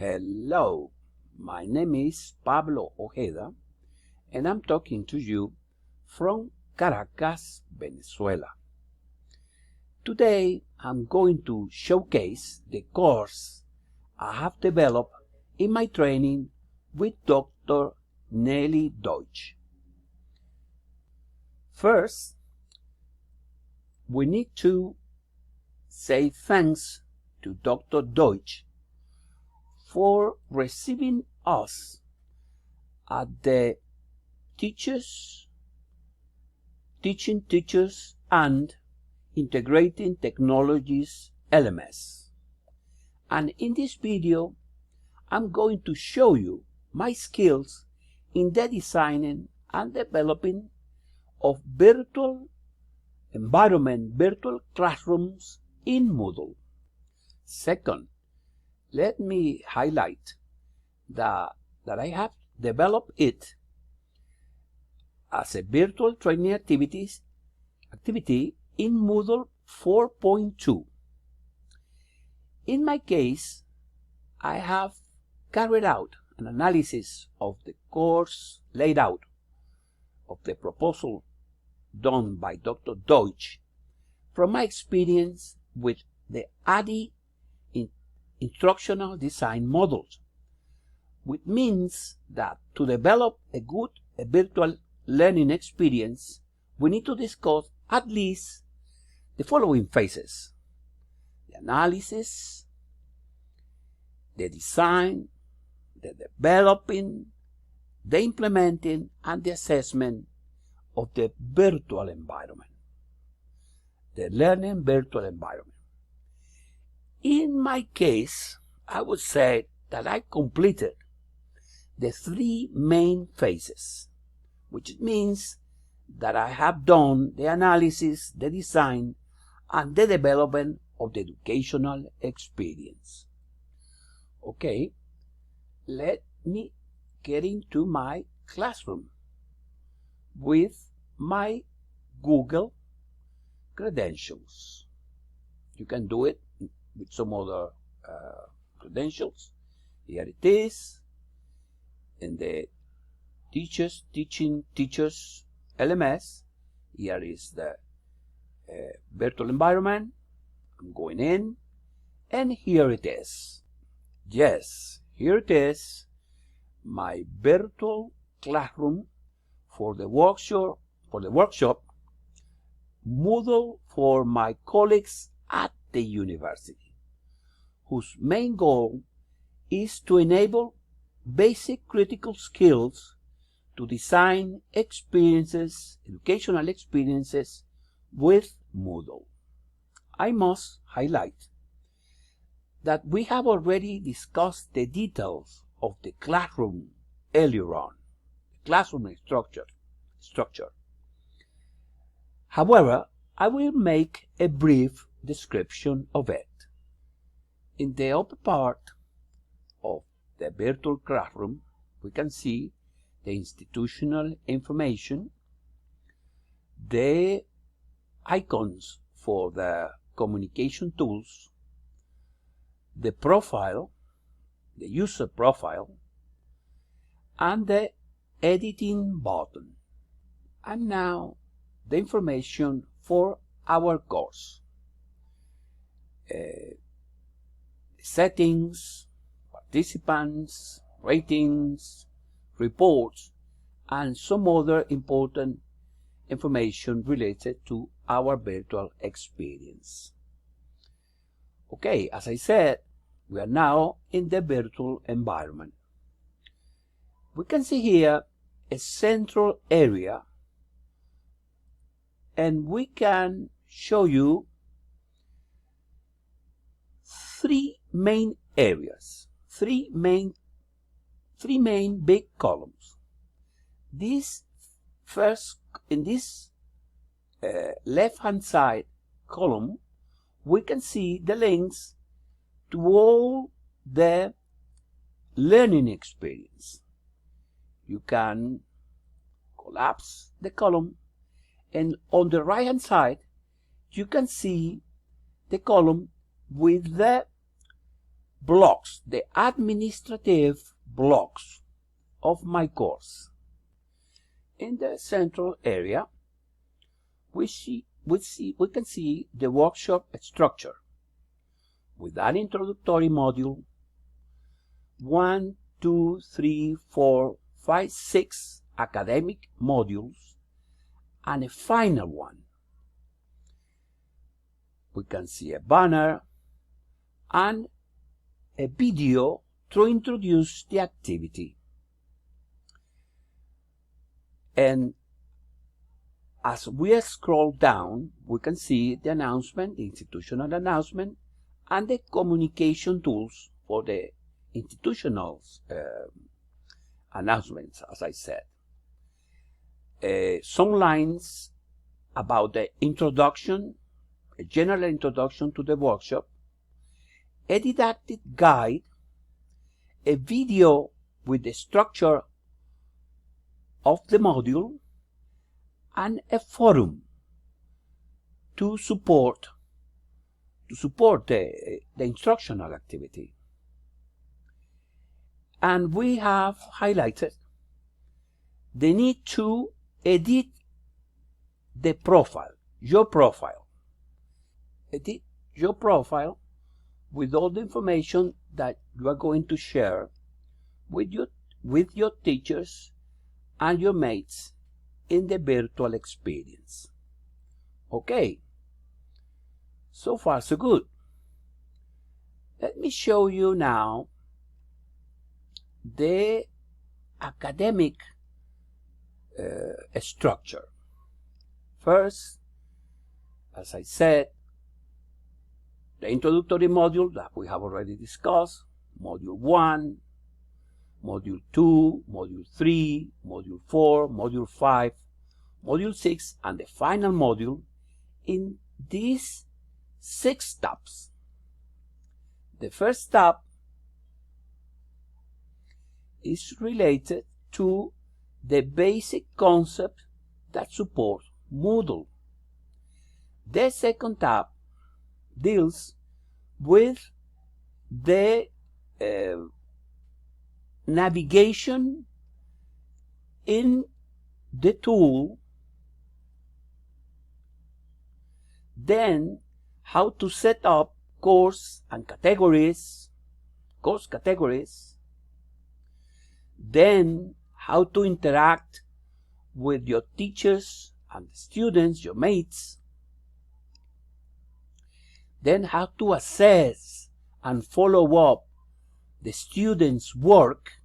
Hello, my name is Pablo Ojeda, and I'm talking to you from Caracas, Venezuela. Today, I'm going to showcase the course I have developed in my training with Dr. Nelly Deutsch. First, we need to say thanks to Dr. Deutsch for receiving us at the Teaching Teachers and Integrating Technologies LMS. And in this video, I'm going to show you my skills in the designing and developing of virtual environment, virtual classrooms in Moodle. Second, let me highlight that I have developed it as a virtual training activity in Moodle 4.2. In my case, I have carried out an analysis of the course layout of the proposal done by Dr. Deutsch from my experience with the ADI instructional design models, which means that to develop a good virtual learning experience, we need to discuss at least the following phases: the analysis, the design, the developing, the implementing, and the assessment of the virtual environment, the learning virtual environment. In my case, I would say that I completed the three main phases, which means that I have done the analysis, the design, and the development of the educational experience. Okay, let me get into my classroom with my Google credentials. You can do it with some other credentials. Here it is in the Teaching Teachers LMS. Here is the virtual environment. I'm going in, and here it is. Yes, here it is, my virtual classroom for the workshop Moodle for my colleagues at the university, whose main goal is to enable basic critical skills to design experiences, educational experiences with Moodle. I must highlight that we have already discussed the details of the classroom earlier on, the classroom structure. However, I will make a brief description of it. In the upper part of the virtual classroom, we can see the institutional information, the icons for the communication tools, the profile, the user profile, and the editing button. And now the information for our course. Settings, participants, ratings, reports, and some other important information related to our virtual experience. Okay, as I said, we are now in the virtual environment. We can see here a central area, and we can show you three main areas, three main big columns. This first, in this left-hand side column, we can see the links to all the learning experience. You can collapse the column, and on the right-hand side, you can see the column with the blocks, the administrative blocks of my course. In the central area, we can see the workshop structure with an introductory module, 1, 2, 3, 4, 5, 6 academic modules, and a final one. We can see a banner and a video to introduce the activity. And as we scroll down, we can see the announcement, the institutional announcement, and the communication tools for the institutional announcements, as I said. Some lines about the introduction, a general introduction to the workshop, a didactic guide, a video with the structure of the module, and a forum to support the instructional activity. And we have highlighted the need to edit the profile, your profile. Edit your profile with all the information that you are going to share with your teachers and your mates in the virtual experience. Okay, so far so good. Let me show you now the academic structure. First, as I said, the introductory module that we have already discussed, Module 1, Module 2, Module 3, Module 4, Module 5, Module 6, and the final module in these 6 tabs. The first tab is related to the basic concept that support Moodle. The second tab deals with the navigation in the tool, then how to set up course categories, then how to interact with your teachers and students, your mates, then how to assess and follow up the students' work,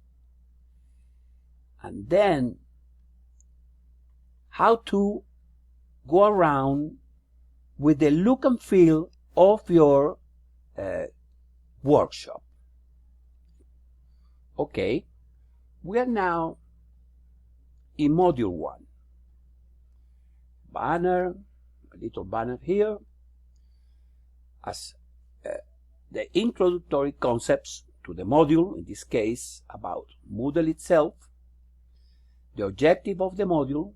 and then how to go around with the look and feel of your workshop. Okay, we are now in Module 1. Banner, a little banner here, as the introductory concepts to the module, in this case about Moodle itself, the objective of the module.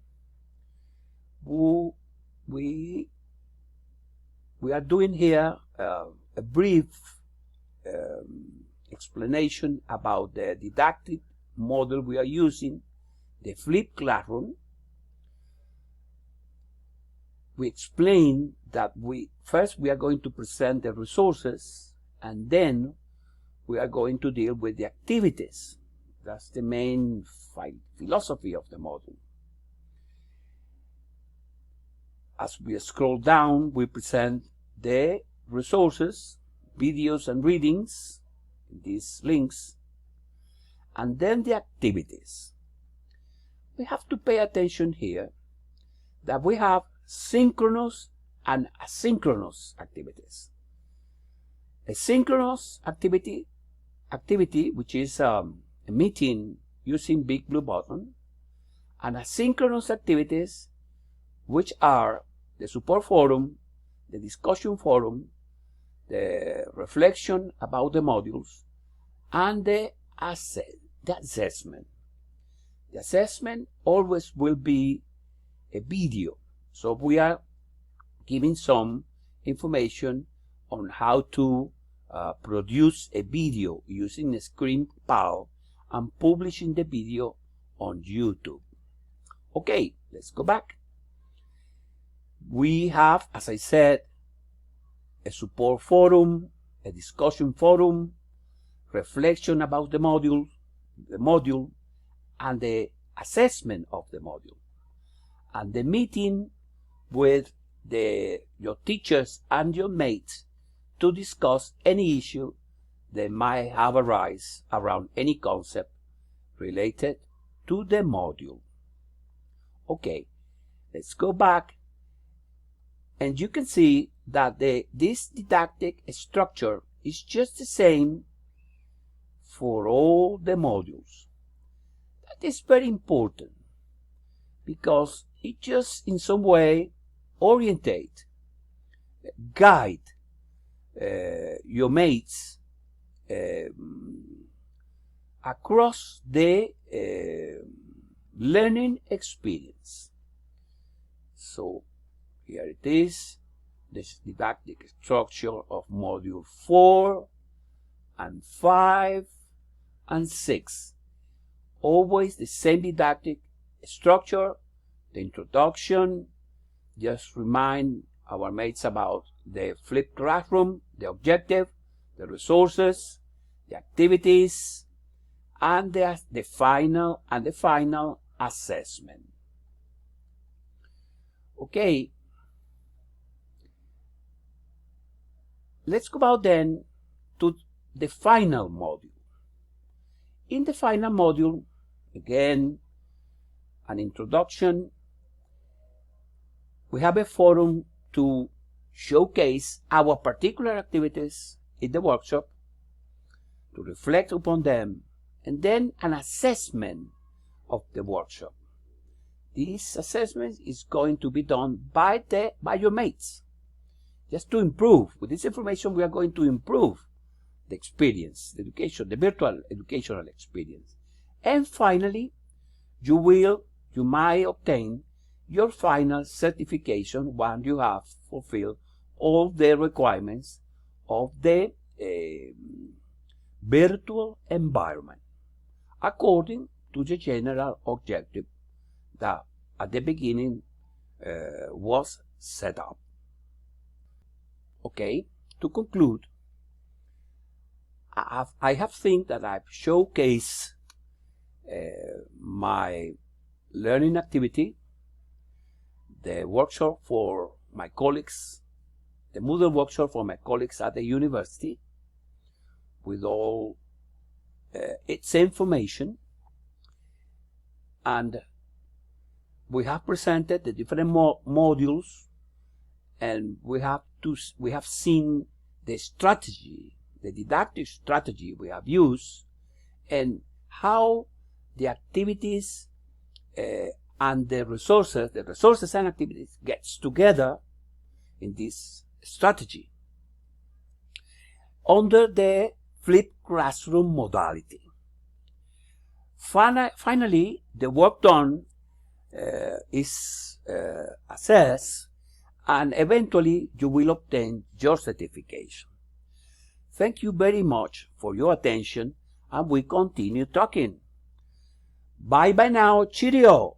We are doing here a brief explanation about the didactic model we are using, the flipped classroom. We explain that first we are going to present the resources, and then we are going to deal with the activities. That's the main philosophy of the model. As we scroll down, we present the resources, videos and readings, these links, and then the activities. We have to pay attention here that we have synchronous and asynchronous activities. A synchronous activity which is a meeting using Big Blue Button, and asynchronous activities which are the support forum, the discussion forum, the reflection about the modules, and the assessment. The assessment always will be a video, so we are giving some information on how to produce a video using a ScreenPal and publishing the video on YouTube. Okay, let's go back. We have, as I said, a support forum, a discussion forum, reflection about the module, and the assessment of the module, and the meeting with your teachers and your mates to discuss any issue that might have arisen around any concept related to the module. Okay, let's go back, and you can see that this didactic structure is just the same for all the modules. That is very important because it just in some way orientate, guide your mates across the learning experience. So here it is, this didactic structure of module 4 and 5 and 6. Always the same didactic structure, the introduction, just remind our mates about the flipped classroom, the objective, the resources, the activities, and the final assessment. Okay, let's go about then to the final module. In the final module, again, an introduction. We have a forum to showcase our particular activities in the workshop, to reflect upon them, and then an assessment of the workshop. This assessment is going to be done by your mates, just to improve. With this information, we are going to improve the experience, the education, the virtual educational experience. And finally, you might obtain your final certification once you have fulfilled all the requirements of the virtual environment according to the general objective that at the beginning was set up. Okay, to conclude, I have think that I've showcased my learning activity, the workshop for my colleagues, the MOODLE workshop for my colleagues at the university, with all its information, and we have presented the different modules, and we have seen the strategy, the didactic strategy we have used, and how the activities and the resources and activities gets together in this strategy under the flipped classroom modality. Finally, the work done is assessed, and eventually you will obtain your certification. Thank you very much for your attention, and we continue talking. Bye bye now, cheerio!